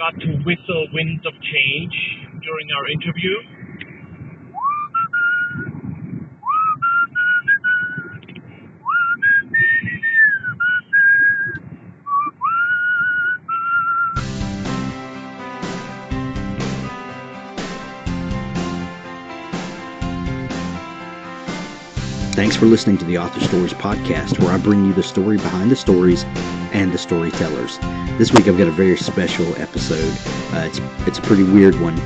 forgot to whistle winds of change during our interview. Thanks for listening to the Author Stories podcast, where I bring you the story behind the stories and the storytellers. This week I've got a very special episode. It's a pretty weird one,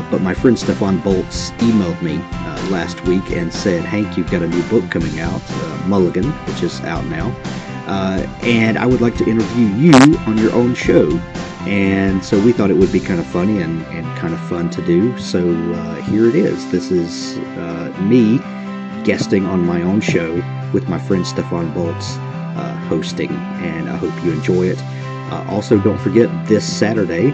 but my friend Stefan Bolz emailed me last week and said, Hank, you've got a new book coming out, Mulligan, which is out now, and I would like to interview you on your own show. And so we thought it would be kind of funny and kind of fun to do. So here it is. This is me guesting on my own show with my friend Stefan Bolz hosting, and I hope you enjoy it. Also, don't forget, this Saturday,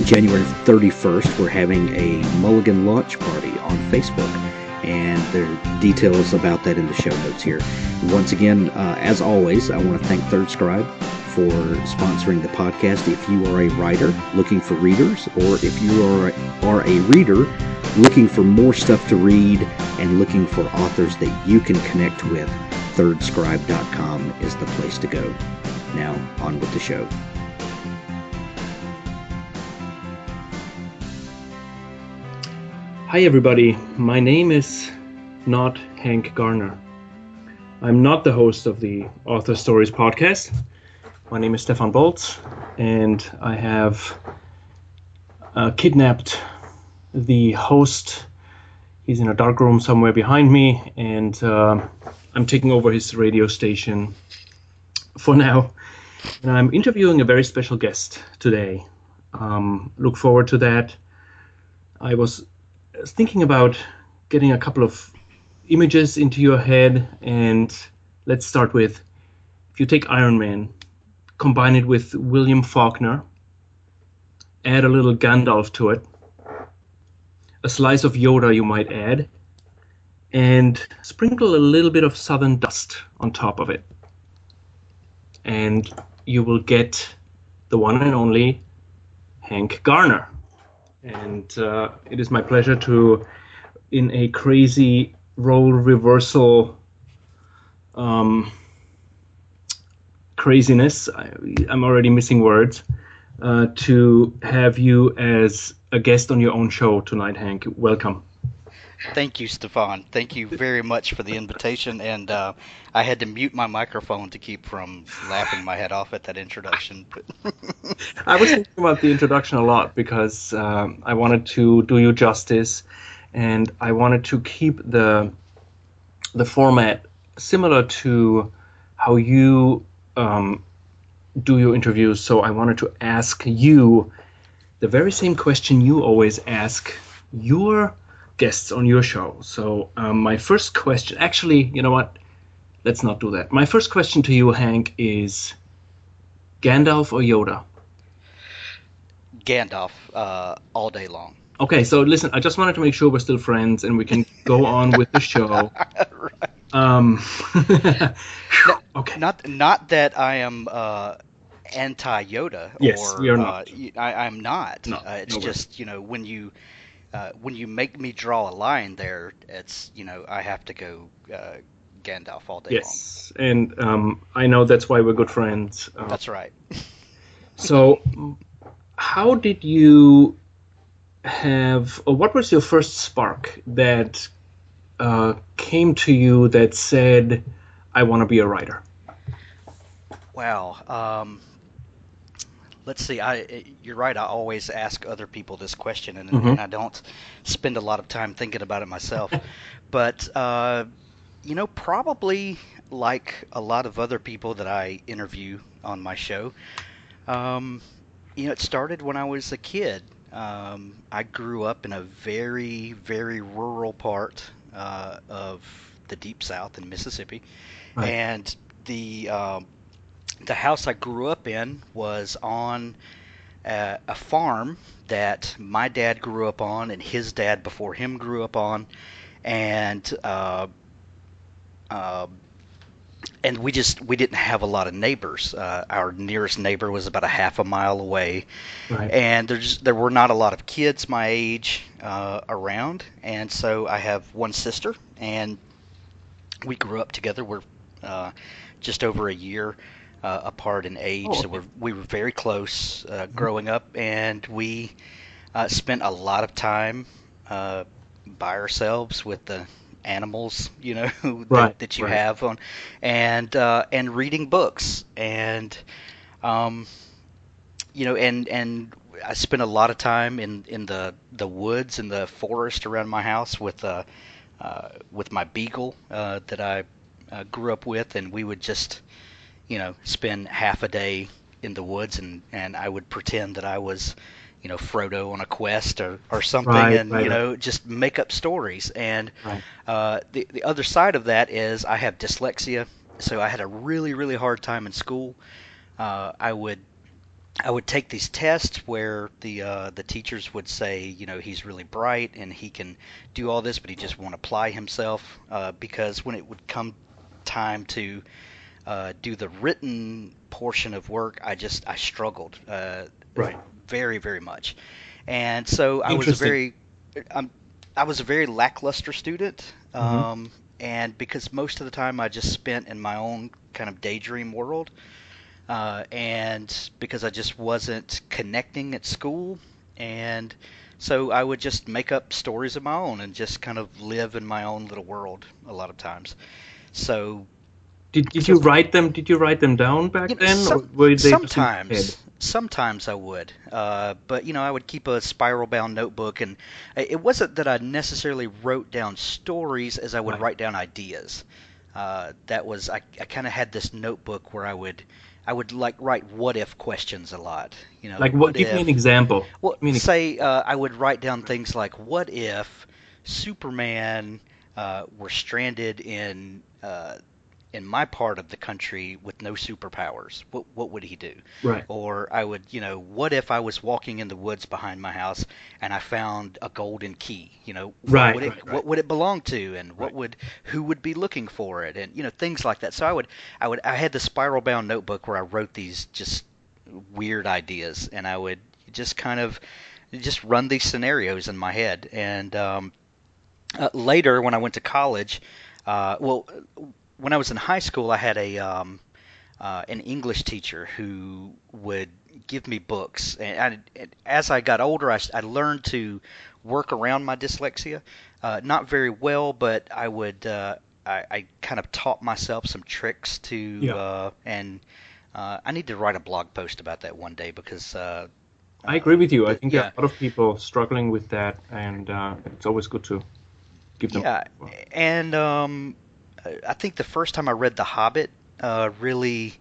January 31st, we're having a Mulligan launch party on Facebook, and there are details about that in the show notes here. Once again, as always, I want to thank Third Scribe for sponsoring the podcast. If you are a writer looking for readers, or if you are a reader looking for more stuff to read and looking for authors that you can connect with, ThirdScribe.com is the place to go. Now, on with the show. Hi everybody, my name is not Hank Garner. I'm not the host of the Author Stories podcast. My name is Stefan Bolz, and I have kidnapped the host. He's in a dark room somewhere behind me, and I'm taking over his radio station for now. And I'm interviewing a very special guest today. Look forward to that. I was thinking about getting a couple of images into your head, and let's start with, if you take Iron Man, combine it with William Faulkner, add a little Gandalf to it, a slice of Yoda you might add, and sprinkle a little bit of southern dust on top of it. And you will get the one and only Hank Garner. And it is my pleasure to, in a crazy role reversal craziness, I'm already missing words, to have you as a guest on your own show tonight, Hank. Welcome. Thank you, Stefan. Thank you very much for the invitation, and I had to mute my microphone to keep from laughing my head off at that introduction. I was thinking about the introduction a lot because I wanted to do you justice, and I wanted to keep the format similar to how you do your interviews. So I wanted to ask you the very same question you always ask your guests on your show. So my first question, actually, you know what? Let's not do that. My first question to you, Hank, is Gandalf or Yoda? Gandalf, all day long. Okay, so listen, I just wanted to make sure we're still friends and we can go on with the show. Right. Okay. Not that I am anti-Yoda. Yes, or you're not. I'm not. No, It's no way. just, when you make me draw a line there, it's, I have to go Gandalf all day long. Yes, and I know that's why we're good friends. That's right. So, how did you have, or what was your first spark that came to you that said, I want to be a writer? Wow. Let's see. You're right. I always ask other people this question, and I don't spend a lot of time thinking about it myself. But probably like a lot of other people that I interview on my show, it started when I was a kid. I grew up in a very, very rural part of the Deep South in Mississippi, Right. and the house I grew up in was on a farm that my dad grew up on, and his dad before him grew up on, and and we didn't have a lot of neighbors. Our nearest neighbor was about a half a mile away, Right. and there were not a lot of kids my age around. And so I have one sister, and we grew up together. We're just over a year apart in age, Oh, so okay. we were very close growing up, and we spent a lot of time by ourselves with the animals, Right. that you Right. have on, and reading books, and um, and I spent a lot of time in the woods and the forest around my house with my beagle that I grew up with, and we would just spend half a day in the woods, and I would pretend that I was, Frodo on a quest or something, Right. and Right. Right. just make up stories. And Right. the other side of that is I have dyslexia, so I had a really really hard time in school. I would take these tests where the teachers would say, he's really bright and he can do all this, but he just won't apply himself, because when it would come time to do the written portion of work, I struggled Right. very very much, and so Interesting. um, I was a very lackluster student, Hmm. and because most of the time I just spent in my own kind of daydream world, and because I just wasn't connecting at school, and so I would just make up stories of my own and just kind of live in my own little world a lot of times. So Did so you write them? Did you write them down back then, or were they just in your head? sometimes I would, but I would keep a spiral bound notebook, and it wasn't that I necessarily wrote down stories as I would Right. write down ideas. That was I kind of had this notebook where I would like write what if questions a lot. Like what? What Give me an if? example. Well, Give me an say I would write down things like, what if Superman were stranded in my part of the country with no superpowers? What would he do? right. Or I would, what if I was walking in the woods behind my house and I found a golden key? What Right. would it Right. Right. what would it belong to, and Right. who would be looking for it, and things like that. So I had the spiral bound notebook where I wrote these just weird ideas, and I would just kind of just run these scenarios in my head. And later, when I went to college, well, when I was in high school, I had an English teacher who would give me books, and as I got older, I learned to work around my dyslexia. Not very well, but I kind of taught myself some tricks to, Yeah. and I need to write a blog post about that one day, because I agree with you. I think there are yeah, a lot of people struggling with that, and it's always good to give them. yeah, Well, and I think the first time I read The Hobbit really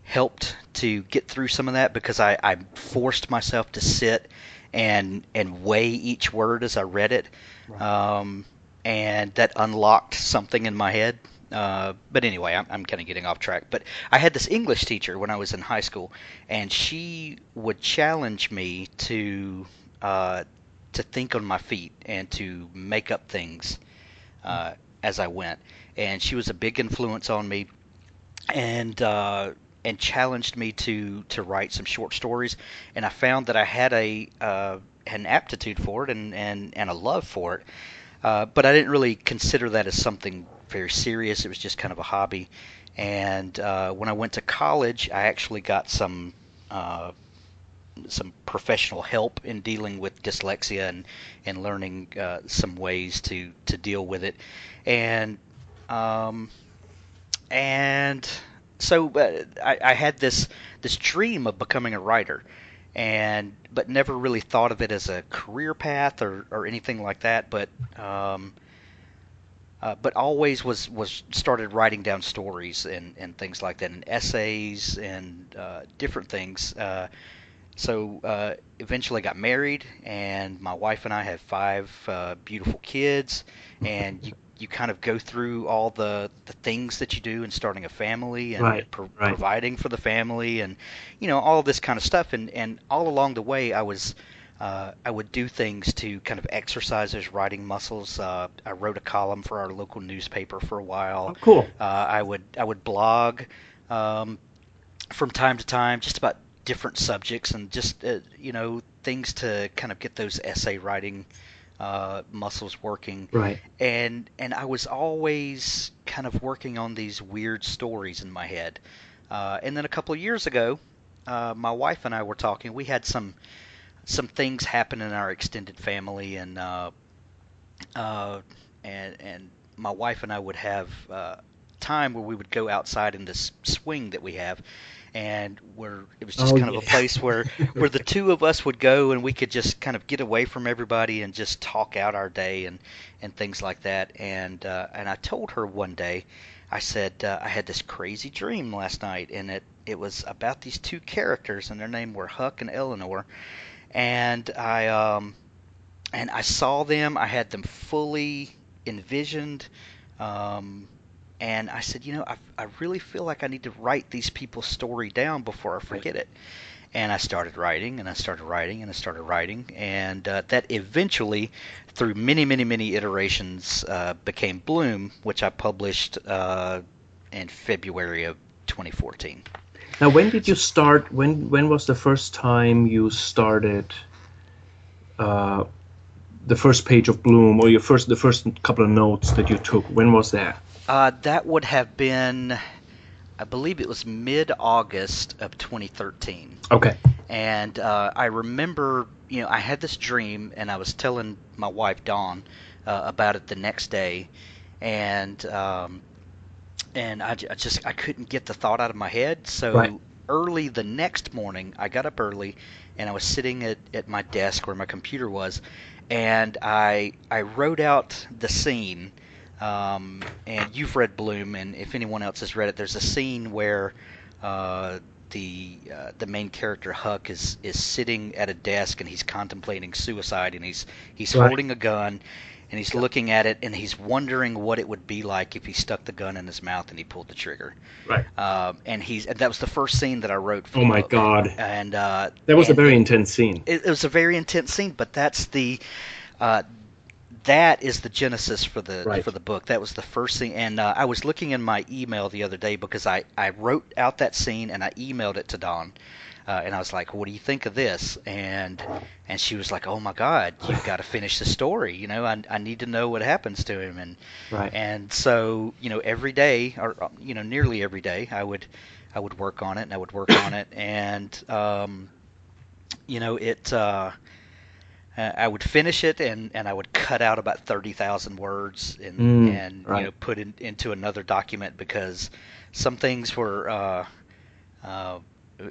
helped to get through some of that, because I forced myself to sit and weigh each word as I read it, right. um, and that unlocked something in my head. But anyway, I'm kind of getting off track. But I had this English teacher when I was in high school, and she would challenge me to think on my feet and to make up things as I went. And she was a big influence on me, and challenged me to write some short stories. And I found that I had an aptitude for it, and a love for it. But I didn't really consider that as something very serious. It was just kind of a hobby. And when I went to college, I actually got some professional help in dealing with dyslexia, and learning some ways to deal with it. And um, and so I had this dream of becoming a writer, but never really thought of it as a career path or anything like that. But always was started writing down stories and things like that, and essays and different things. So eventually got married, and my wife and I have five beautiful kids, and you kind of go through all the things that you do in starting a family, and Right. Right. providing for the family, and all this kind of stuff. And all along the way, I was I would do things to kind of exercise those writing muscles. I wrote a column for our local newspaper for a while. Oh, cool. I would blog from time to time, just about different subjects and just things to kind of get those essay writing muscles working. Right. And I was always kind of working on these weird stories in my head. And then a couple of years ago, my wife and I were talking. We had some things happen in our extended family, and my wife and I would have time where we would go outside in this swing that we have, and it was just kind of a place where the two of us would go, and we could just kind of get away from everybody and just talk out our day and things like that. And I told her one day, I said, I had this crazy dream last night, and it was about these two characters, and their name were Huck and Eleanor. And I saw them. I had them fully envisioned, and I said, I really feel like I need to write these people's story down before I forget it. And I started writing, and I started writing, and I started writing, and that eventually, through many, many, many iterations, became Bloom, which I published in February of 2014. Now, when did you start? When was the first time you started the first page of Bloom, or the first couple of notes that you took? When was that? That would have been, I believe it was mid-August of 2013. Okay. And I remember, I had this dream, and I was telling my wife Dawn about it the next day, and I couldn't get the thought out of my head. So early the next morning, I got up early, and I was sitting at my desk where my computer was, and I wrote out the scene. And you've read Bloom, and if anyone else has read it, there's a scene where the main character Huck is sitting at a desk, and he's contemplating suicide, and he's holding a gun, and he's looking at it, and he's wondering what it would be like if he stuck the gun in his mouth and he pulled the trigger. Right. And that was the first scene that I wrote for the book. God. And that was a very intense scene. It was a very intense scene, but that's that is the genesis for the book. That was the first scene, and I was looking in my email the other day because I wrote out that scene and I emailed it to Dawn, and I was like, "What do you think of this?" And she was like, "Oh my God, you've got to finish the story. I need to know what happens to him." And so every day, or nearly every day, I would work on it, and I would work on it, and I would finish it, and I would cut out about 30,000 words and put into another document, because some things were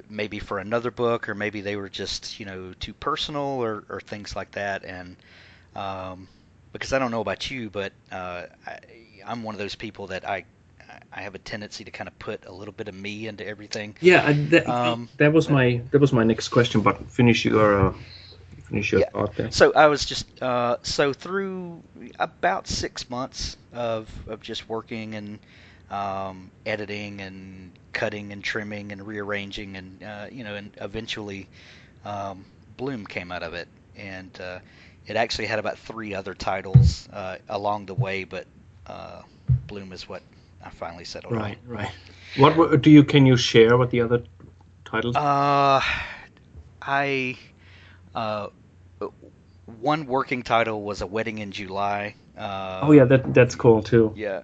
maybe for another book, or maybe they were just too personal or things like that. And because I don't know about you, but I'm one of those people that I have a tendency to kind of put a little bit of me into everything. Yeah, that was my next question. But finish your thought there. So I was just so through about 6 months of just working and editing and cutting and trimming and rearranging, and and eventually Bloom came out of it, and it actually had about 3 other titles along the way, but Bloom is what I finally settled on. Right. What can you share what the other titles? One working title was A Wedding in July. That's cool too. Yeah,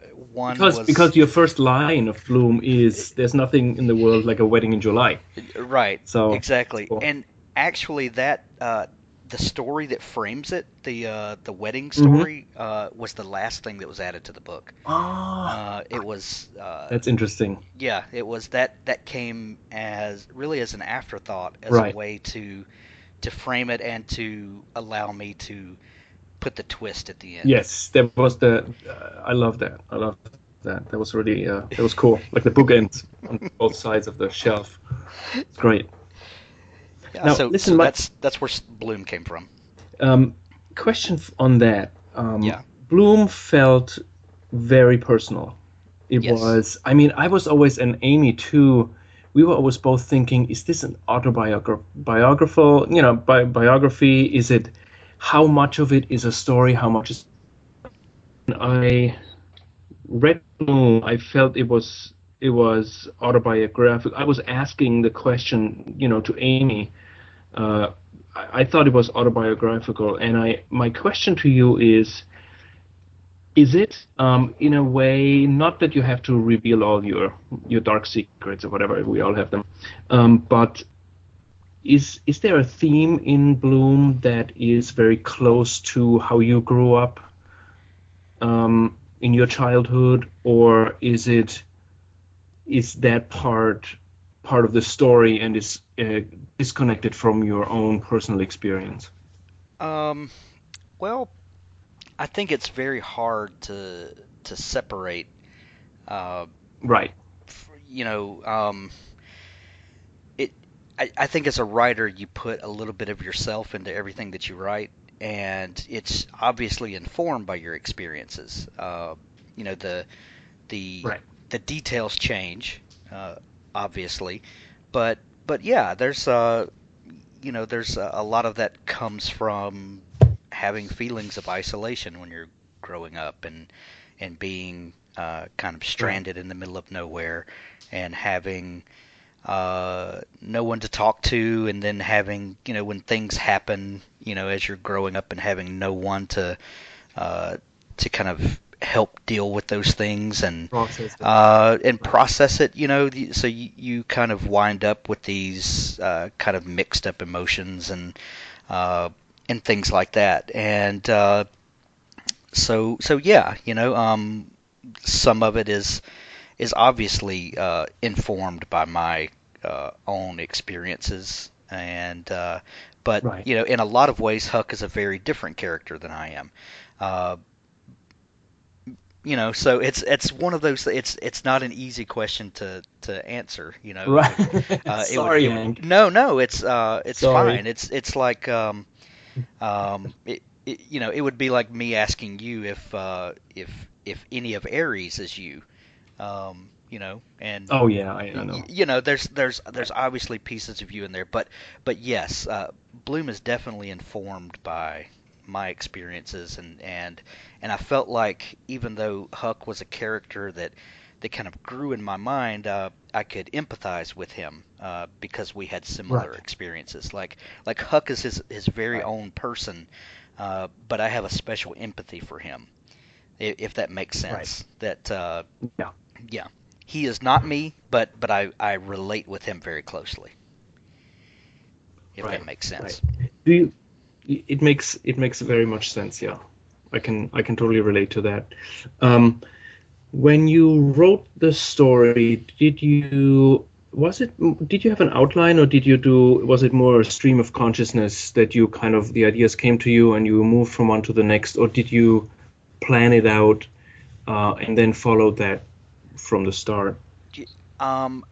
because your first line of Bloom is "There's nothing in the world like a wedding in July." Right. So exactly, cool. And actually, that the story that frames it, the wedding story, was the last thing that was added to the book. It was. That's interesting. Yeah, it was that came as an afterthought, as a way to frame it and to allow me to put the twist at the end. Yes, that was I love that. That was really that was cool. Like the bookends on both sides of the shelf. It's great. Yeah, now, so that's where Bloom came from. Question on that. Bloom felt very personal. It was. I mean, I was always an Amy too we were always both thinking, is this an biographical, biography? Is it, how much of it is a story? How much is, I read Bloom, I felt it was autobiographical. I was asking the question, to Amy. Uh, I thought it was autobiographical, and my question to you is it, in a way, not that you have to reveal all your dark secrets or whatever, we all have them, but is there a theme in Bloom that is very close to how you grew up in your childhood, or is that part of the story and is disconnected from your own personal experience? Um, well, I think it's very hard to separate. Uh, Right. you know, it. I think as a writer, you put a little bit of yourself into everything that you write, and it's obviously informed by your experiences. The the Right. the details change, obviously, but yeah, there's a lot of that comes from having feelings of isolation when you're growing up and being kind of Right. stranded in the middle of nowhere and having no one to talk to, and then having, when things happen, as you're growing up and having no one to kind of help deal with those things Process it. and Right. process it, so you kind of wind up with these kind of mixed up emotions and things like that. And so yeah, some of it is obviously informed by my own experiences, and but Right. in a lot of ways, Huck is a very different character than I am. Uh, so it's one of those. It's not an easy question to answer. Right. It would Sorry, Hank. no, it's Sorry. fine. It's like it would be like me asking you if any of Aries is you. And Oh yeah, I know. there's obviously pieces of you in there, but yes, Bloom is definitely informed by my experiences, and I felt like even though Huck was a character that kind of grew in my mind, I could empathize with him because we had similar Right. experiences. Like Huck is his very Right. own person, but I have a special empathy for him, if that makes Right. sense. That Yeah. Yeah, he is not me, but I relate with him very closely, if that Right. makes Right. sense. Do you? It makes very much sense. Yeah, I can totally relate to that. Um, when you wrote the story, did you have an outline, or was it more a stream of consciousness that you kind of, the ideas came to you and you moved from one to the next, or did you plan it out and then follow that from the start? Um,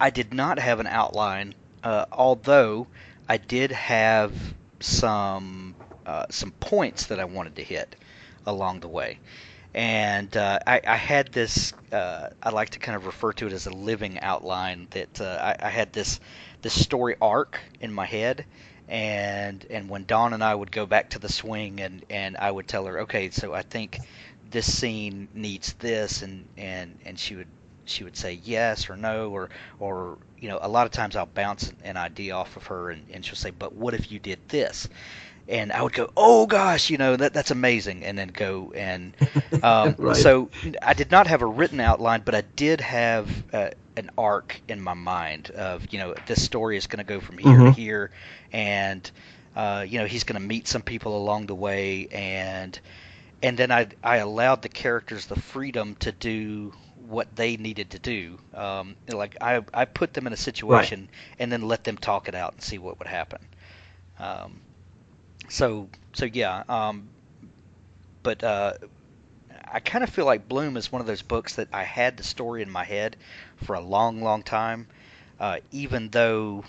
I did not have an outline, although I did have some points that I wanted to hit along the way. And I had this. I like to kind of refer to it as a living outline. That I had this story arc in my head, and when Dawn and I would go back to the swing, and I would tell her, okay, so I think this scene needs this, and she would say yes or no, or a lot of times I'll bounce an idea off of her, and she'll say, but what if you did this? And I would go, oh gosh, that's amazing, and then go and Right. so I did not have a written outline, but I did have an arc in my mind of, this story is going to go from here to Hmm. here, and he's going to meet some people along the way, and then I allowed the characters the freedom to do what they needed to do. Like I put them in a Right. situation and then let them talk it out and see what would happen. Um, so yeah, but I kind of feel like Bloom is one of those books that I had the story in my head for a long, long time, even though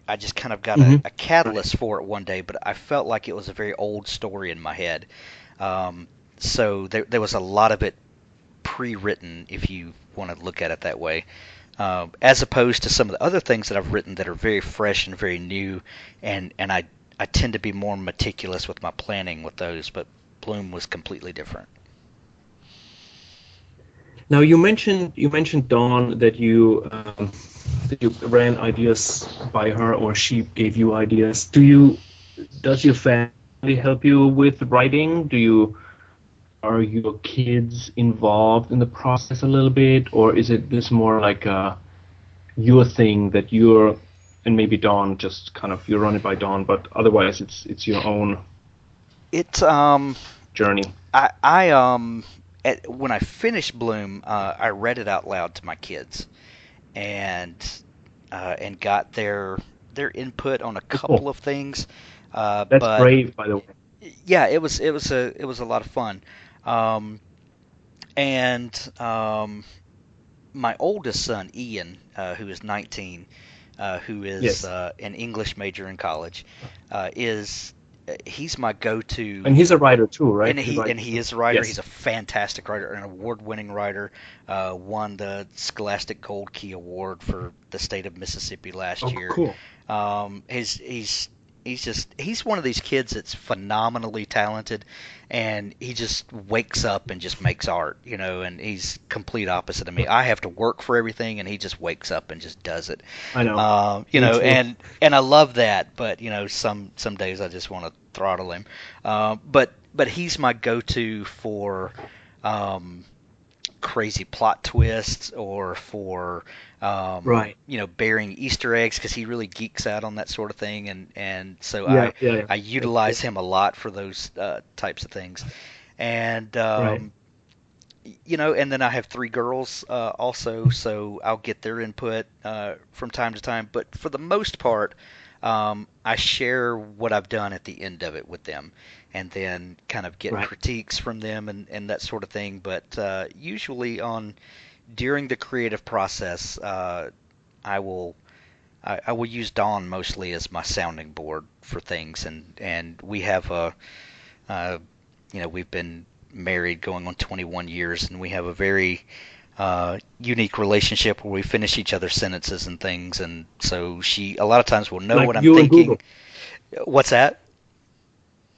I just kind of got Hmm. a Right. catalyst for it one day, but I felt like it was a very old story in my head. So there was a lot of it pre-written, if you want to look at it that way. as opposed to some of the other things that I've written that are very fresh and very new, and I tend to be more meticulous with my planning with those, but Bloom was completely different. Now you mentioned Dawn that you ran ideas by her, or she gave you ideas. Does your family help you with writing? Are your kids involved in the process a little bit, or is it this more like your thing that and maybe Dawn just kind of you run it by Dawn, but otherwise it's your own journey? When I finished Bloom, I read it out loud to my kids, and got their input on a couple of things. That's brave, by the way. Yeah, it was a lot of fun. My oldest son, Ian, who is 19, who is an English major in college, he's my go-to. And he's a writer too, right? And he is a writer. Yes. He's a fantastic writer, an award-winning writer. Won the Scholastic Gold Key Award for the state of Mississippi last year. Cool. He's one of these kids that's phenomenally talented, and he just wakes up and just makes art, and he's complete opposite of me. I have to work for everything, and he just wakes up and just does it. I know. And I love that, but some days I just want to throttle him. But he's my go-to for crazy plot twists, or for burying Easter eggs, because he really geeks out on that sort of thing, and so I utilize him a lot for those types of things, and and then I have 3 girls also, so I'll get their input from time to time, but for the most part, I share what I've done at the end of it with them, and then kind of get critiques from them and that sort of thing. But usually during the creative process, I will use Dawn mostly as my sounding board for things, and we have we've been married going on 21 years, and we have a very unique relationship where we finish each other's sentences and things, and so she a lot of times will know like what I'm you and thinking. Google. What's that?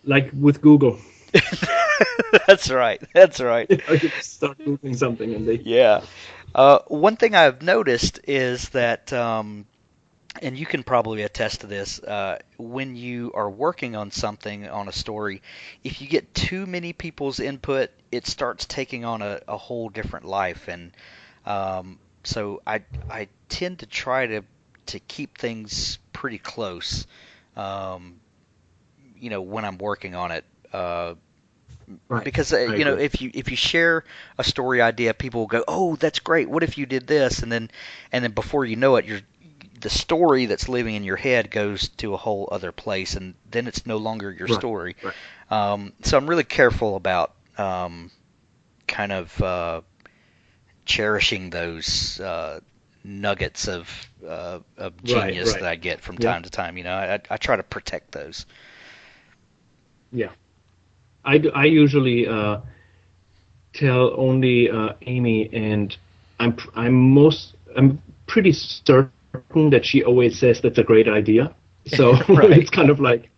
Like with Google. That's right. You start Googling something and they... Yeah. One thing I've noticed is that, and you can probably attest to this, when you are working on something, on a story, if you get too many people's input, it starts taking on a whole different life. And so I tend to try to keep things pretty close, when I'm working on it. Because if you share a story idea, people will go, "Oh, that's great. What if you did this?" And then before you know it, the story that's living in your head goes to a whole other place, and then it's no longer your story. Right. So I'm really careful about kind of cherishing those nuggets of genius that I get from time to time. I try to protect those. Yeah. I usually tell only Amy, and I'm pretty certain that she always says that's a great idea. So it's kind of like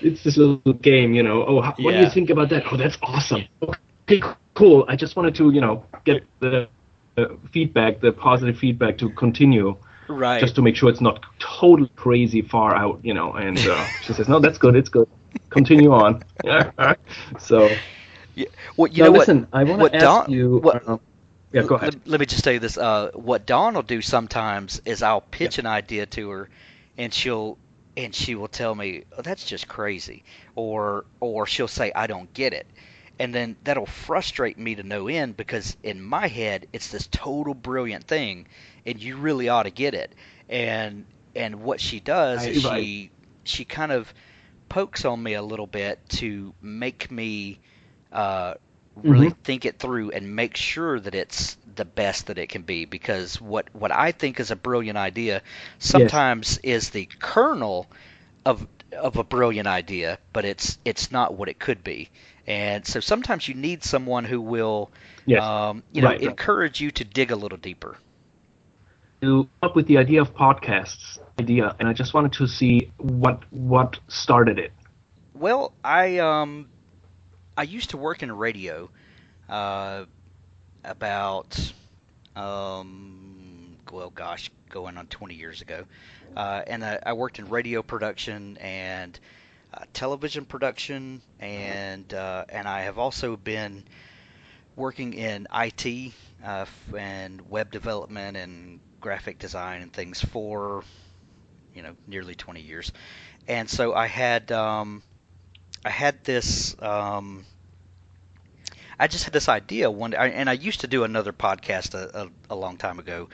it's this little game, what do you think about that? Oh, that's awesome. Okay, cool. I just wanted to get the feedback, the positive feedback to continue. Right. Just to make sure it's not totally crazy far out, and she says, no, that's good. It's good. Continue on. So, well, listen, I want to ask you. Go ahead. Let me just tell you this. What Dawn will do sometimes is I'll pitch an idea to her, and she will tell me, "Oh, that's just crazy," or she'll say, "I don't get it," and then that'll frustrate me to no end, because in my head it's this total brilliant thing, and you really ought to get it. And what she does is she kind of pokes on me a little bit to make me really think it through and make sure that it's the best that it can be, because what I think is a brilliant idea sometimes is the kernel of a brilliant idea, but it's not what it could be. And so sometimes you need someone who will encourage you to dig a little deeper. you come up with the idea of podcasts and I just wanted to see what started it. Well, I used to work in radio uh, about well, gosh, going on 20 years ago, and I worked in radio production and television production, and I have also been working in IT and web development and graphic design and things for nearly 20 years. And so I had this I just had this idea one day, and I used to do another podcast a long time ago,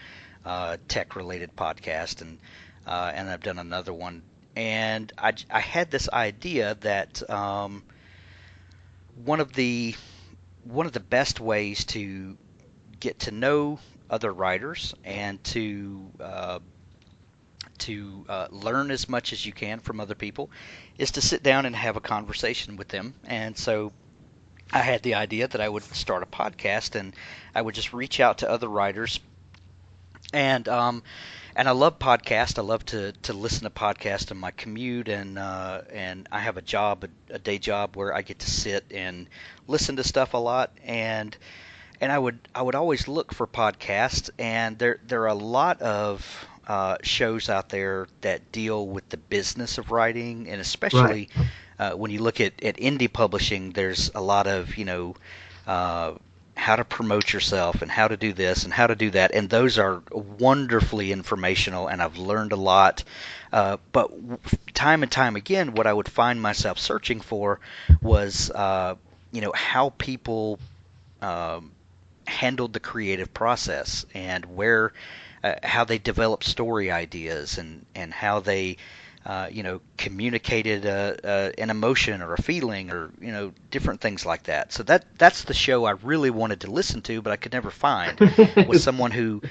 tech related podcast, and I've done another one, and I had this idea that one of the one of the best ways to get to know other writers and to learn as much as you can from other people is to sit down and have a conversation with them. And so I had the idea that I would start a podcast and I would just reach out to other writers. And I love podcasts. I love to listen to podcasts in my commute, and I have a job, a day job, where I get to sit and listen to stuff a lot. And I would always look for podcasts, and there are a lot of shows out there that deal with the business of writing, and especially Right. when you look at indie publishing, there's a lot of how to promote yourself and how to do this and how to do that, and those are wonderfully informational, and I've learned a lot. But time and time again, what I would find myself searching for was how people um, handled the creative process and where how they developed story ideas and how they communicated an emotion or a feeling or different things like that. So that's the show I really wanted to listen to, but I could never find was someone who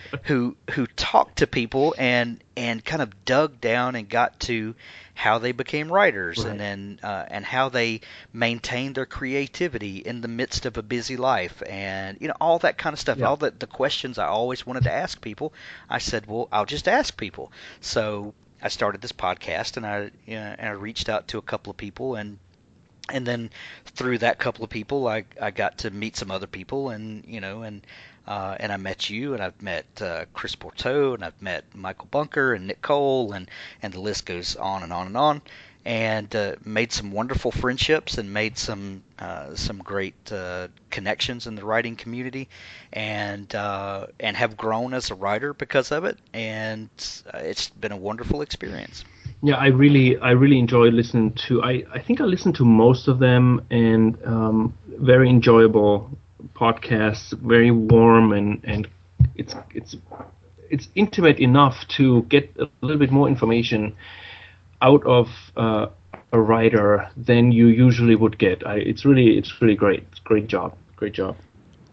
talked to people and kind of dug down and got to how they became writers, Right. and then and how they maintained their creativity in the midst of a busy life, and all that kind of stuff. Yeah. All the questions I always wanted to ask people, I said, well, I'll just ask people. So I started this podcast, and I reached out to a couple of people, and then through that couple of people, I got to meet some other people, and I met you, and I've met Chris Borteau, and I've met Michael Bunker and Nick Cole, and the list goes on and on and on, and made some wonderful friendships and made some great connections in the writing community, and have grown as a writer because of it, and it's been a wonderful experience. Yeah, I really enjoy listening to. I think I listen to most of them, and very enjoyable podcasts, very warm, and it's intimate enough to get a little bit more information out of a writer than you usually would get. It's really great. It's great job.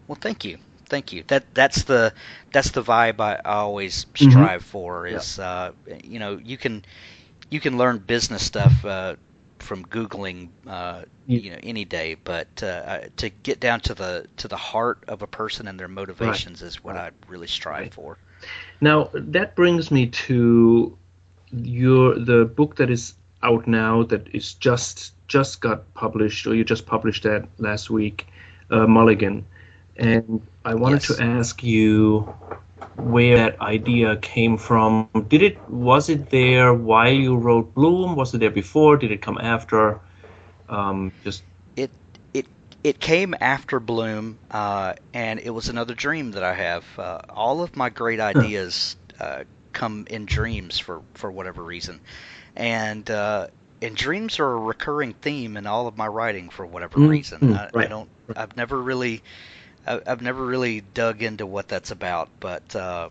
Well, thank you. Thank you. That's the vibe I always Mm-hmm. strive for Yeah. is you can learn business stuff from Googling Ye- any day, but to get down to the heart of a person and their motivations is what I really strive Right. for. Now that brings me to the book that is out now, that is just got published, or you just published that last week, Mulligan. And I wanted Yes. to ask you where that idea came from. Was it there while you wrote Bloom? Was it there before? Did it come after? Just It it it came after Bloom, and it was another dream that I have. All of my great ideas come in dreams for whatever reason, and dreams are a recurring theme in all of my writing for whatever reason. I right. don't. I've never really dug into what that's about, but uh,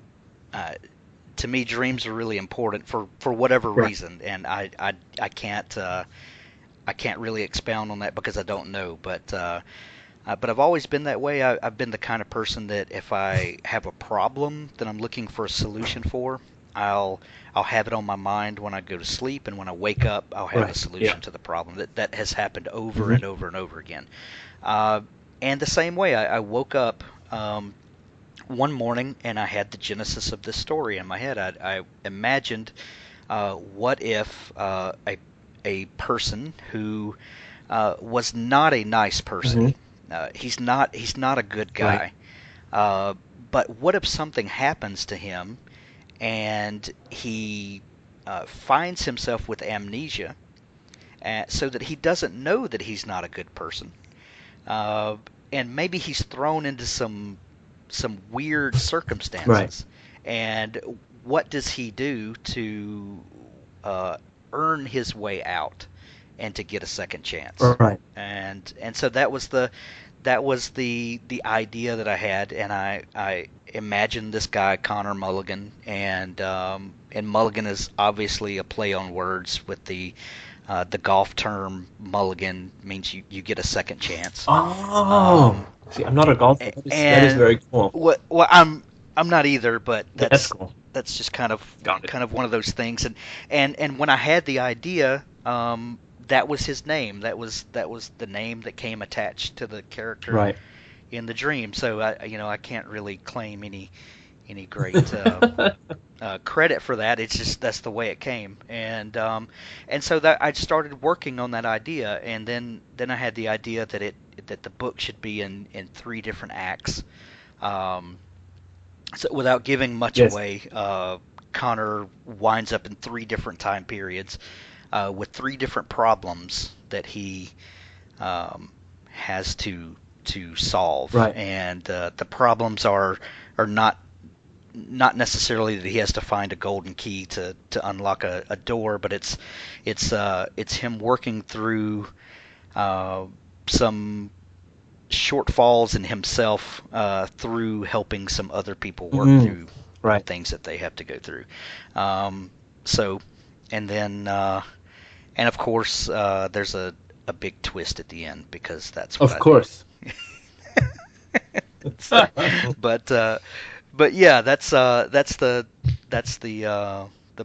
to me, dreams are really important for whatever Right. reason, and I can't really expound on that because I don't know, but I've always been that way. I've been the kind of person that if I have a problem that I'm looking for a solution for, I'll have it on my mind when I go to sleep, and when I wake up, I'll have a Right. solution Yeah. to the problem. That has happened over Hmm. and over and over again. Uh, and the same way, I woke up one morning, and I had the genesis of this story in my head. I imagined, what if a person who was not a nice person. Hmm. He's not a good guy. But what if something happens to him and he finds himself with amnesia, so that he doesn't know that he's not a good person, uh, and maybe he's thrown into some weird Right. circumstances, and what does he do to uh, earn his way out and to get a second chance? Right. And so that was the idea that I had, and I imagined this guy Connor Mulligan, and Mulligan is obviously a play on words with the golf term mulligan means you get a second chance. Oh, see, I'm not a golfer. That is And very cool. well, I'm not either, but That's cool. that's just kind Got it. of one of those things. And when I had the idea, that was his name. That was the name that came attached to the character Right. in the dream. So I can't really claim any great credit for that. It's just that's the way it came, and so that I started working on that idea, and then I had the idea that the book should be in three different acts. So without giving much Yes. away, Connor winds up in three different time periods, with three different problems that he has to solve, Right. and the problems are not necessarily that he has to find a golden key to unlock a door, but it's him working through some shortfalls in himself, through helping some other people work Mhm. through Right. things that they have to go through. So, and then and of course, there's a big twist at the end, because that's what Of course. So, but yeah, that's the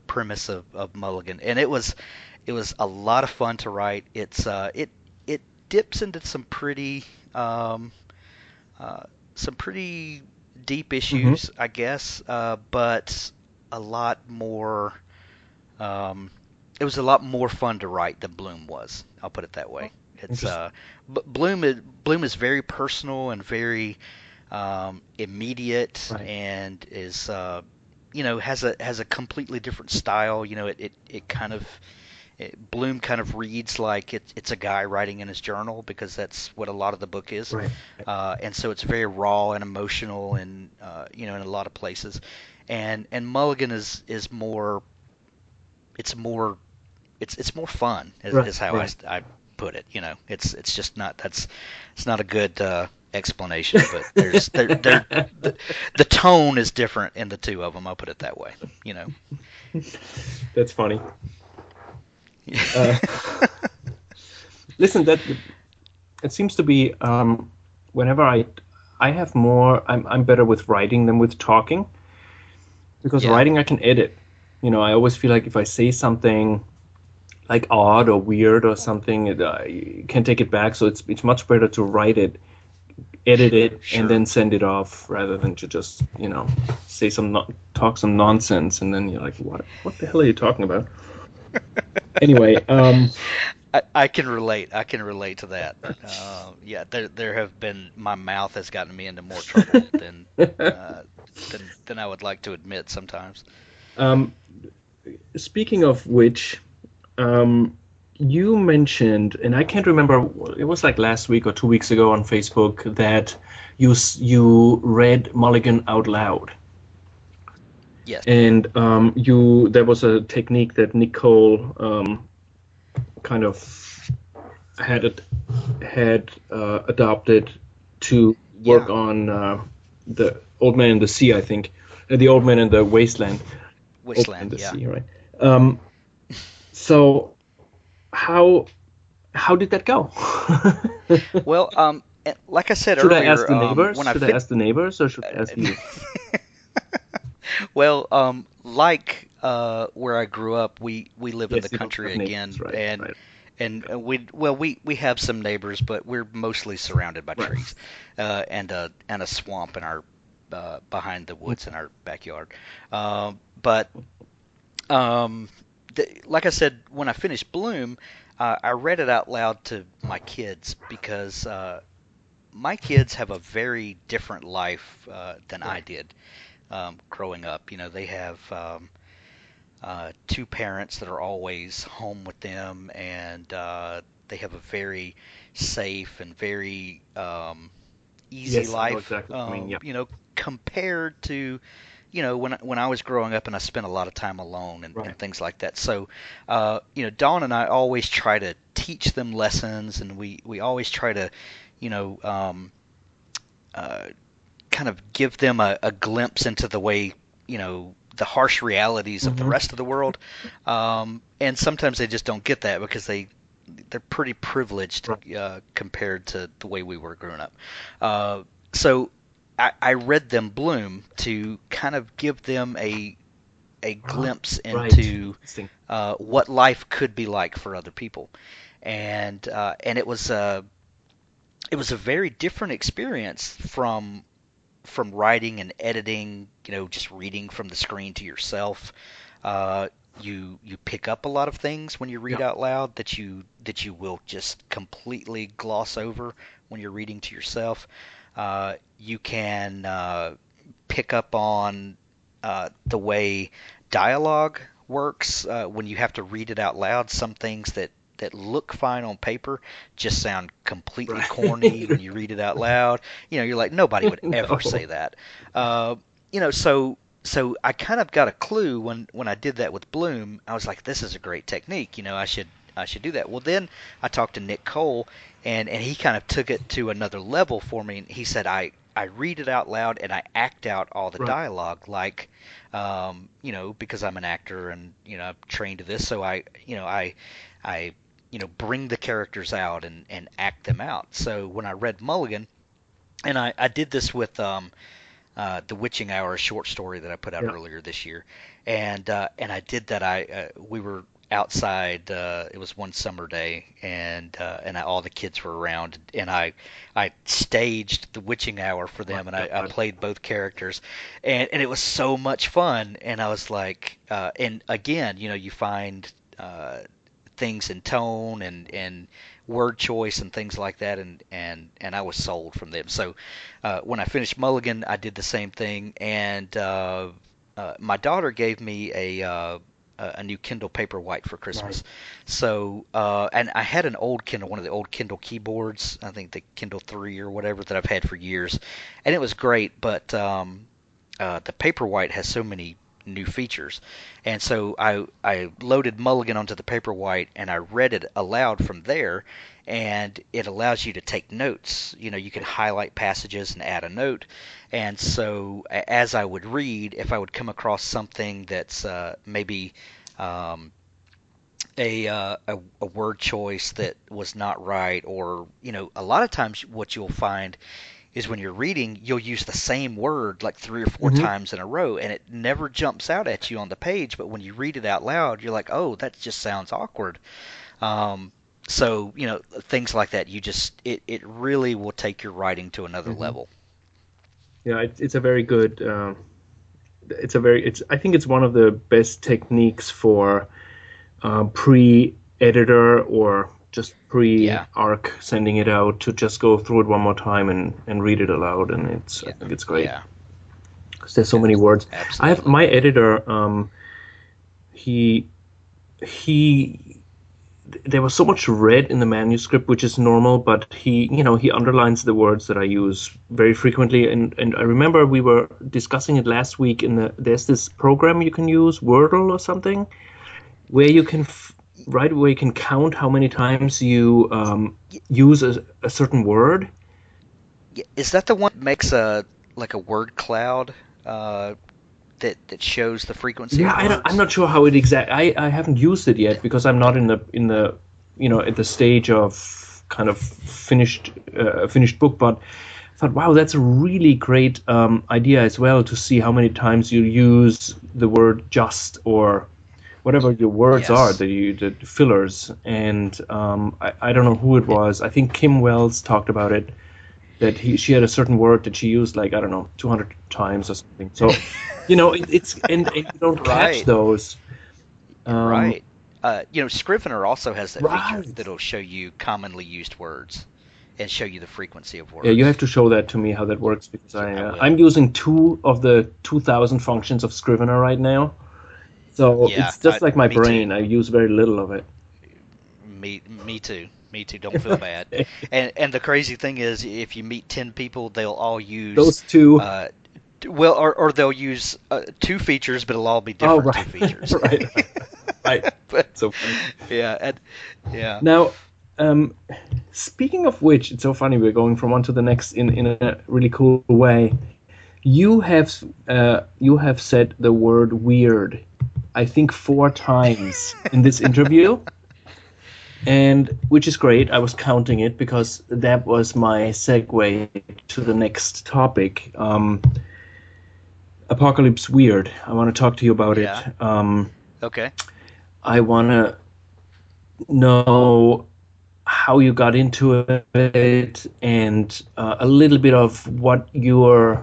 premise of Mulligan, and it was a lot of fun to write. It dips into um, some pretty deep Hmm. issues, I guess, but a lot more. It was a lot more fun to write than Bloom was. I'll put it that way. It's Interesting. Bloom is very personal and very immediate, Right. and is has a completely different style. It kind of Bloom kind of reads like it's a guy writing in his journal, because that's what a lot of the book is, Right. and so it's very raw and emotional, and in a lot of places, and Mulligan is more it's more fun, Right. is how Right. I put it. It's just not it's not a good explanation, but the tone is different in the two of them. I'll put it that way. That's funny. Uh, Listen, that it seems to be whenever I have more, I'm better with writing than with talking, because Yeah. writing I can edit. I always feel like if I say something like odd or weird or something, you can take it back. So it's much better to write it, edit it, Sure. and then send it off, rather than to just say talk some nonsense, and then you're like, what the hell are you talking about? Anyway, I can relate. I can relate to that. Yeah, there have been, my mouth has gotten me into more trouble than I would like to admit sometimes. speaking of which, you mentioned, and I can't remember, it was like last week or 2 weeks ago on Facebook, that you read Mulligan out loud. Yes. And there was a technique that Nicole kind of had adopted to work Yeah. on the Old Man in the Sea, I think, the Old Man in the Wasteland. Old Man in Wasteland. the Yeah. Sea, right? So how did that go? Well, like I said Should I earlier, ask the neighbors? when I Should I ask the neighbors, or should I ask you? Well, like where I grew up, we live in Yes, the you don't country have again, neighbors, right? and Right. we have some neighbors, but we're mostly surrounded by Right. trees, and a swamp behind the woods in our backyard. But like I said, when I finished Bloom, I read it out loud to my kids because my kids have a very different life than I did growing up. You know, they have two parents that are always home with them, and they have a very safe and very easy Yes, I know life. exactly what you mean. Yeah. You know, compared to when I was growing up and I spent a lot of time alone and things like that. So, Dawn and I always try to teach them lessons, and we always try to, you know, kind of give them a glimpse into the way, the harsh realities of the rest of the world. And sometimes they just don't get that because they're pretty privileged compared to the way we were growing up. So I read them Bloom to kind of give them a glimpse into what life could be like for other people, and it was a very different experience from writing and editing. Just reading from the screen to yourself. You pick up a lot of things when you read out loud that you will just completely gloss over when you're reading to yourself. You can pick up on the way dialogue works when you have to read it out loud. Some things that look fine on paper just sound completely corny when you read it out loud. You're like, nobody would ever say that. So I kind of got a clue when I did that with Bloom. I was like, this is a great technique. I should do that. Well, then I talked to Nick Cole, and he kind of took it to another level for me. And he said, I read it out loud and I act out all the dialogue, like, because I'm an actor and I'm trained to this, so I bring the characters out and act them out. So when I read Mulligan, and I did this with The Witching Hour, a short story that I put out earlier this year, and I did that. We were outside. It was one summer day, and all the kids were around, and I staged The Witching Hour for them, and I played both characters, and it was so much fun. And I was like, and again, you find things in tone and word choice and things like that, and I was sold from them. So when I finished Mulligan, I did the same thing, and my daughter gave me a new Kindle Paperwhite for Christmas. So and I had an old Kindle, one of the old Kindle keyboards, I think the Kindle 3 or whatever, that I've had for years, and it was great, but the Paperwhite has so many new features. And so I loaded Mulligan onto the Paperwhite, and I read it aloud from there, and it allows you to take notes. You can highlight passages and add a note. And so as I would read, if I would come across something that's maybe a word choice that was not right, or a lot of times what you'll find is when you're reading, you'll use the same word like 3 or 4 times in a row, and it never jumps out at you on the page, but when you read it out loud, you're like, oh, that just sounds awkward. So things like that, it really will take your writing to another level. Yeah, it's a very good. I think it's one of the best techniques for pre-editor or just pre-arc sending it out, to just go through it one more time and read it aloud, and I think it's great. Yeah. Because there's so many words. Absolutely. I have my editor. He there was so much red in the manuscript, which is normal, but he underlines the words that I use very frequently. And I remember we were discussing it last week. There's this program you can use, Wordle or something, where you can where you can count how many times you use a certain word. Is that the one that makes a word cloud that shows the frequency? Yeah, I'm not sure how it I haven't used it yet because I'm not in the at the stage of kind of finished book. But I thought, wow, that's a really great idea as well, to see how many times you use the word just or whatever your words are, the fillers. And I don't know who it was. I think Kim Wells talked about it that she had a certain word that she used like, I don't know, 200 times or something. So, it's and you don't catch Right. those. Right. Scrivener also has that feature Right. that'll show you commonly used words and show you the frequency of Yeah, you words. have to show that to me how that works, because I I'm will. using 2 of the 2,000 functions of Scrivener right now. So Yeah, it's just like my me too. brain. I use very little of it. Me too. Me too. Don't feel bad. And the crazy thing is, if you meet 10 people, they'll all use, Those 2. uh, or they'll use 2 features, but it'll all be Oh, different 2 right. features. Right. But So funny. yeah, yeah. Now, speaking of which, it's so funny. We're going from one to the next in a really cool way. You have said the word weird, I think 4 times in this interview, and which is great. I was counting it because that was my segue to the next topic. Apocalypse Weird. I want to talk to you about it. Yeah. Okay. I want to know how you got into it, and a little bit of what your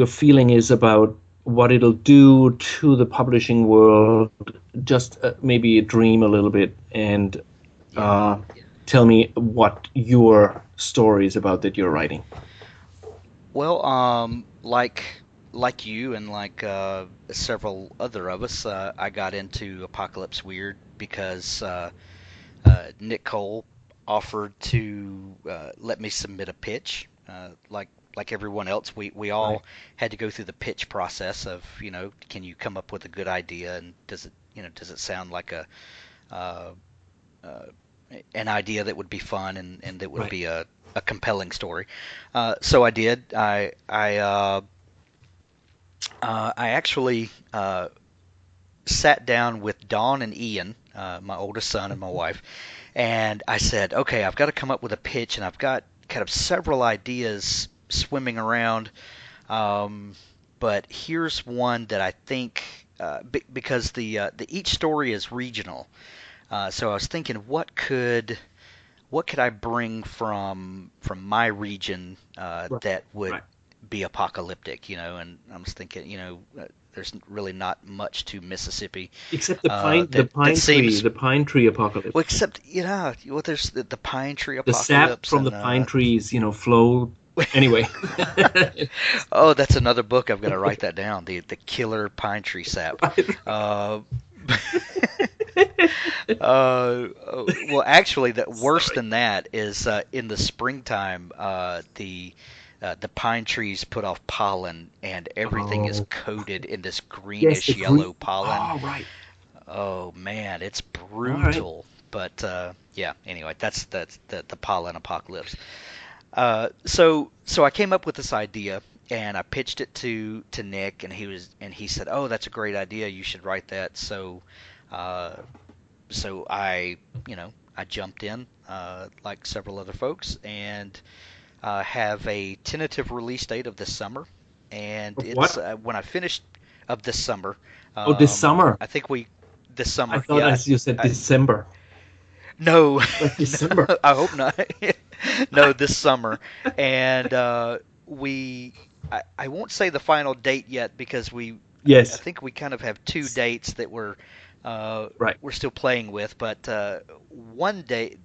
feeling is about what it'll do to the publishing world. Just maybe dream a little bit, and Yeah. tell me what your story is about that you're writing. Well, like you and like several other of us, I got into Apocalypse Weird because Nick Cole offered to let me submit a pitch. Like everyone else, we Right. all had to go through the pitch process of, can you come up with a good idea, and does it sound like uh, uh, an idea that would be fun, and that would Right. be a compelling story. So I did. I actually sat down with Dawn and Ian, my oldest son and my wife, and I said, okay, I've got to come up with a pitch, and I've got kind of several ideas swimming around, but here's one that I think, because the each story is regional. So I was thinking, what could I bring from my region Right. that would Right. be apocalyptic, and I was thinking, there's really not much to Mississippi Except the that seems, pine tree well, apocalypse. except, there's the pine tree The sap apocalypse, from the and pine trees, flow. Anyway. oh, that's another book. I've got to write that down. The killer pine tree sap. Right. Uh, well, actually, worse Sorry. than that is in the springtime, the pine trees put off pollen, and everything is Oh, coated in this yes, the greenish green. yellow pollen. Oh, right. Oh man, it's All right. brutal. But yeah, anyway, that's the pollen apocalypse. So I came up with this idea, and I pitched it to Nick, and he said, "Oh, that's a great idea. You should write that." Uh, so I jumped in, like several other folks, and have a tentative release date of this summer. And Of it's what? when I finished of this summer. Oh, this summer. I think this I summer. thought Yeah. as you said December. No, Like no, December. I hope not. No, this summer, and we. I won't say the final date yet, because I Yes. think we kind of have 2 dates that Right. we're still playing with, but one date,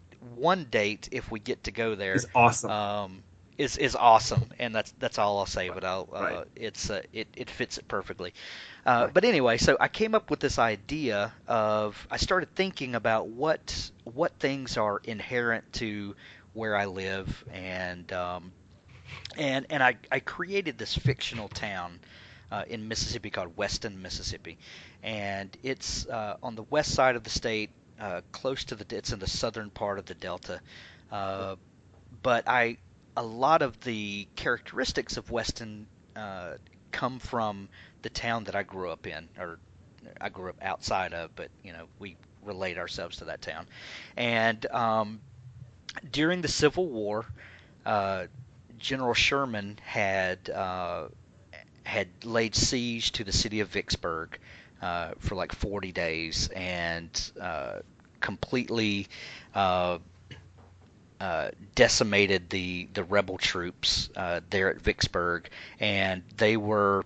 if we get to go there, It's awesome. is awesome, and that's all I'll say. But Right. it fits it perfectly. Right. But anyway, so I came up with this idea of, I started thinking about what things are inherent to where I live, and I created this fictional town in Mississippi called Weston, Mississippi, and it's on the west side of the state, close to it's in the southern part of the Delta, uh, but a lot of the characteristics of Weston come from the town that I grew up in, or I grew up outside of, but we relate ourselves to that town. And during the Civil War, uh, General Sherman had laid siege to the city of Vicksburg for like 40 days, and completely uh, decimated the rebel troops there at Vicksburg, and they were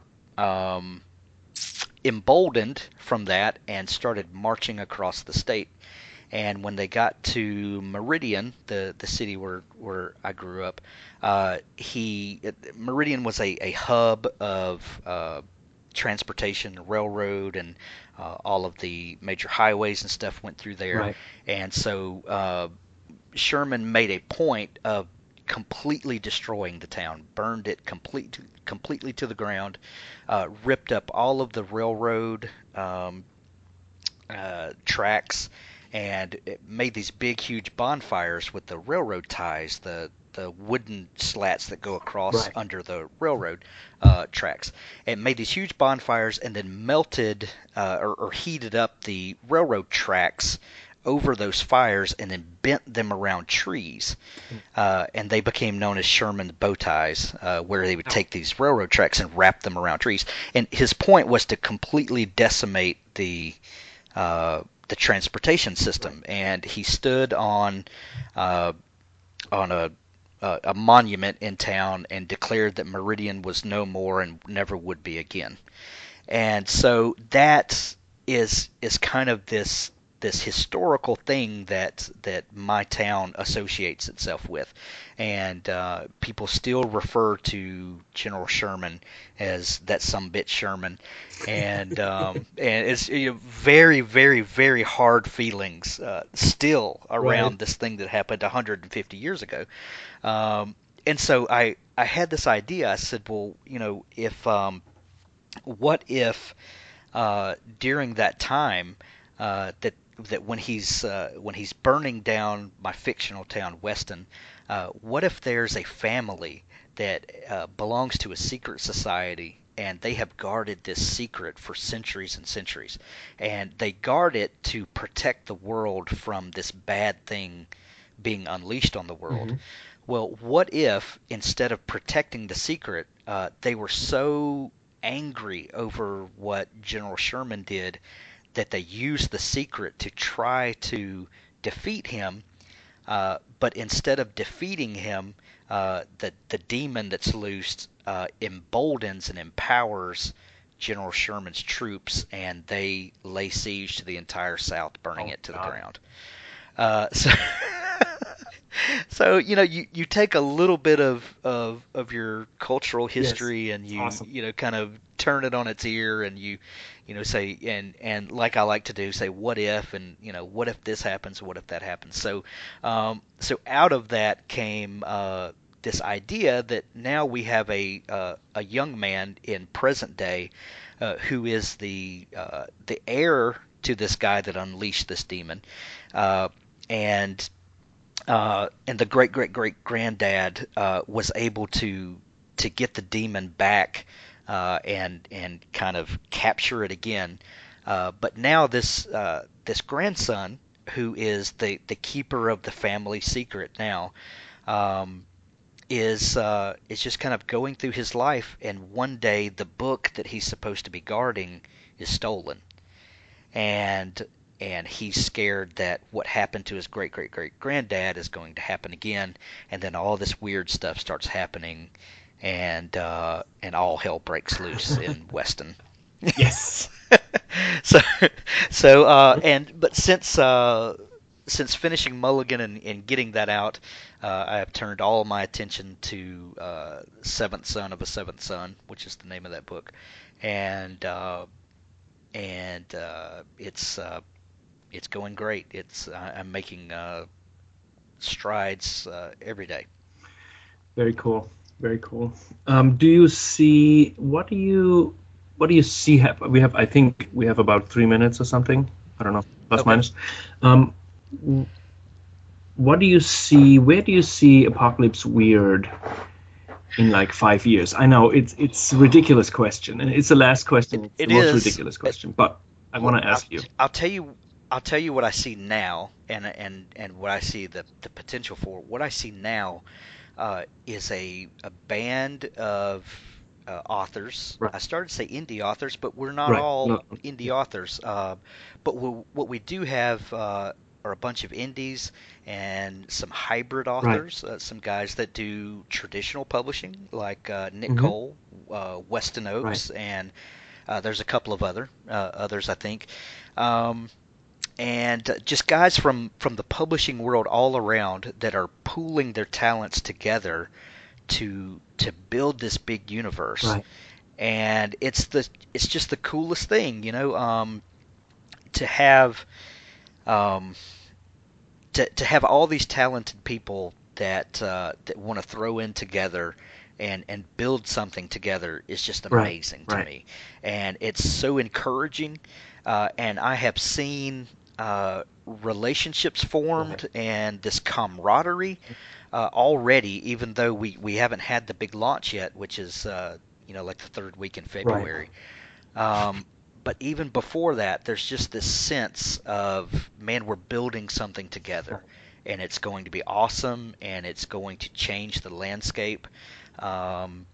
emboldened from that and started marching across the state. And when they got to Meridian, the city where I grew up, Meridian was a hub of transportation, railroad, and all of the major highways and stuff went through there. Right. And so Sherman made a point of completely destroying the town, burned it completely to the ground, ripped up all of the railroad tracks, and it made these big, huge bonfires with the railroad ties, the wooden slats that go across Right. under the railroad tracks. It made these huge bonfires and then melted or heated up the railroad tracks over those fires and then bent them around trees. And they became known as Sherman's bow ties, where they would take these railroad tracks and wrap them around trees. And his point was to completely decimate the transportation system. And he stood on a monument in town and declared that Meridian was no more and never would be again. And so that is kind of this historical thing that my town associates itself with, and people still refer to General Sherman as that sumbitch Sherman, and it's very, very, very hard feelings still around Right. this thing that happened 150 years ago. And so I had this idea. I said, well, if what if during that time that when he's burning down my fictional town Weston, what if there's a family that belongs to a secret society, and they have guarded this secret for centuries and centuries, and they guard it to protect the world from this bad thing being unleashed on the world. Mhm. Well, what if instead of protecting the secret, they were so angry over what General Sherman did that they used the secret to try to defeat him, but instead of defeating him, the demon that's loosed emboldens and empowers General Sherman's troops, and they lay siege to the entire South, burning Oh, it to the God. ground. So, so you take a little bit of your cultural history, and you awesome. kind of turn it on its ear, and you say, and like I like to do, say what if, and what if this happens, what if that happens. So so out of that came this idea that now we have a young man in present day who is the heir to this guy that unleashed this demon, and the great granddad was able to get the demon back and kind of capture it again. But now this grandson, who is the keeper of the family secret now, is just kind of going through his life, and one day the book that he's supposed to be guarding is stolen, and he's scared that what happened to his great granddad is going to happen again, and then all this weird stuff starts happening, and all hell breaks loose in Weston. Yes. so but since finishing Mulligan and getting that out, I have turned all my attention to Seventh Son of a Seventh Son, which is the name of that book, and it's going great. I'm making strides every day. Very cool. Very cool. Do you see? What do you see? I think we have about 3 minutes or something. I don't know, plus Okay. minus. What do you see? Where do you see Apocalypse Weird in like 5 years? I know it's a ridiculous question, and it's the last question. It's It the most is. ridiculous question, but I want to ask you. I'll tell you what I see now, and what I see the potential for. What I see now is a band of authors. Right. I started to say indie authors, but we're not Right. all No. indie authors. But what we do have are a bunch of indies and some hybrid Right. authors, some guys that do traditional publishing, like Nick Mm-hmm. Cole, Weston Right. Oaks, and there's a couple of others, I think. Um, and just guys from the publishing world all around that are pooling their talents together to build this big universe. Right. And it's just the coolest thing, to have um, to have all these talented people that want to throw in together and build something together is just Right. amazing to Right. me, and it's so encouraging. And I have seen relationships Right. formed and this camaraderie already, even though we haven't had the big launch yet, which is like the third week in Right. February. Um, but even before that, there's just this sense of, man, we're building something together, Right. and it's going to be awesome, and it's going to change the landscape. Um,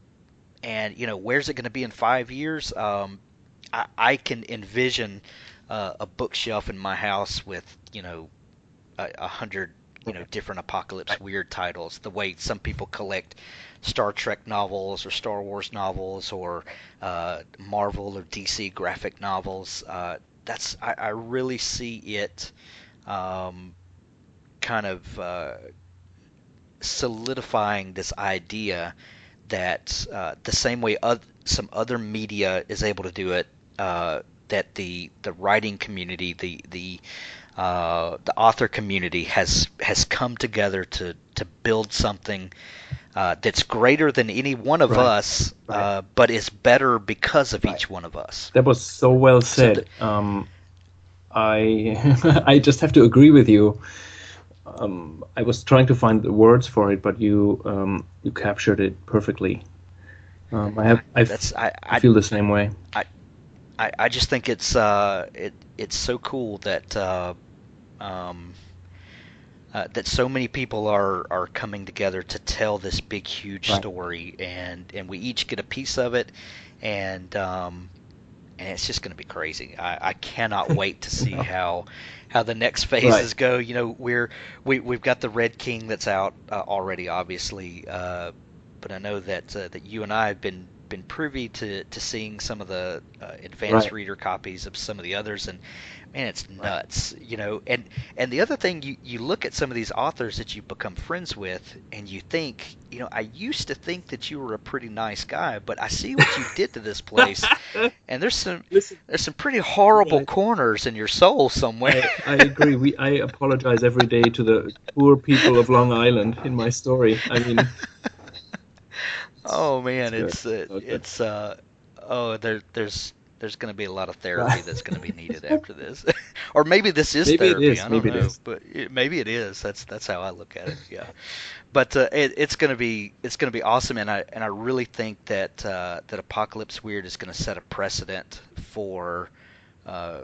and where's it going to be in 5 years? I can envision a bookshelf in my house with 100 Right. different apocalypse weird titles, the way some people collect Star Trek novels or Star Wars novels or Marvel or DC graphic novels. I really see it um, kind of solidifying this idea that the same way some other media is able to do it, that the writing community, the author community has come together to build something that's greater than any one of Right. us, Right. but is better because of Right. each one of us. That was so well So said. I I just have to agree with you. I was trying to find the words for it, but you captured it perfectly. that's I feel the same way. I, I just think it's so cool um, that so many people are coming together to tell this big, huge Right. story, and we each get a piece of it, and it's just going to be crazy. I cannot wait to see No. how the next Right. phases go. We've got the Red King that's out already, obviously, but I know that you and I have been privy to seeing some of the advanced Right. reader copies of some of the others, and man, it's Right. nuts. And the other thing, you look at some of these authors that you've become friends with, and you think, I used to think that you were a pretty nice guy, but I see what you did to this place, and Listen, there's some pretty horrible right. corners in your soul somewhere. I agree. I apologize every day to the poor people of Long Island in my story. I mean, Oh it's man, good. So good. it's oh there's going to be a lot of therapy Right. that's going to be needed after this, or maybe this is Maybe it therapy. is. I don't Maybe it know, is. but maybe it is. That's how I look at it. Yeah, but it's going to be awesome, and I really think that Apocalypse Weird is going to set a precedent uh,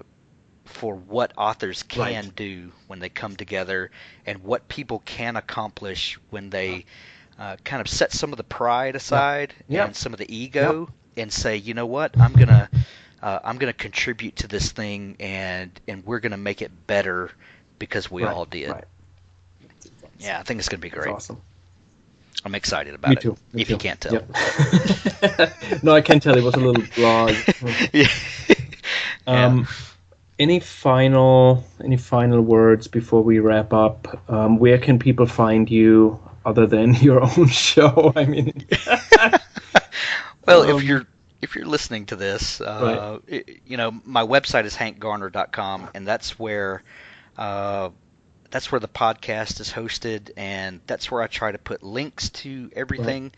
for what authors Right. can do when they come together, and what people can accomplish when they kind of set some of the pride Yeah. aside Yeah. and some of the Yeah. ego, and say, you know what, I'm gonna contribute to this thing, and we're gonna make it better because we Right. all did. Right. Yeah, I think it's gonna be That's great. awesome. I'm excited Me about it. too. Me If you too. can't tell. Yep. No, I can tell it was a little blah. Yeah. Yeah. Um, any final words before we wrap up? Where can people find you other than your own show? I mean, Well, if um, you're listening to this, right. my website is hankgarner.com, and uh, that's where the podcast is hosted, and that's where I try to put links to Right. everything.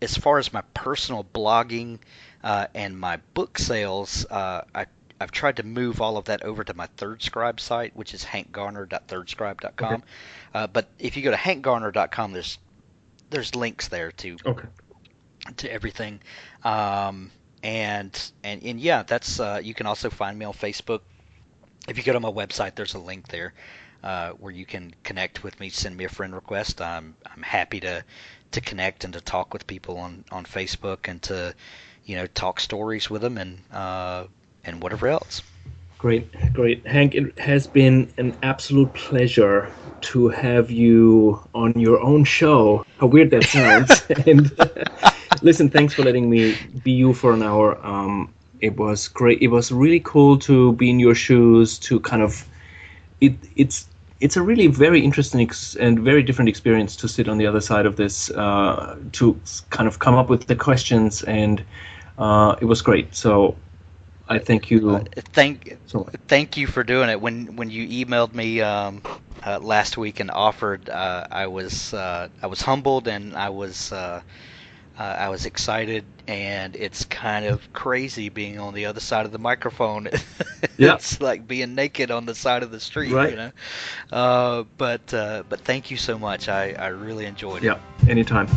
As far as my personal blogging and my book sales, I've tried to move all of that over to my Third Scribe site, which is hankgarner.thirdscribe.com. Okay. But if you go to hankgarner.com, there's links there Okay. to everything. And yeah, that's you can also find me on Facebook. If you go to my website, there's a link there where you can connect with me, send me a friend request. I'm happy to connect and to talk with people on Facebook, and to talk stories with them, and whatever else. Great, great. Hank, it has been an absolute pleasure to have you on your own show. How weird that sounds. And listen, thanks for letting me be you for an hour. It was great. It was really cool to be in your shoes, to kind of it's a really very interesting and very different experience to sit on the other side of this, to kind of come up with the questions, and it was great. So I thank you. Thank you for doing it. When you emailed me last week and offered, I was humbled, and I was excited, and it's kind of crazy being on the other side of the microphone. Yeah. It's like being naked on the side of the street, Right. you know. But thank you so much. I really enjoyed it. Yeah, anytime.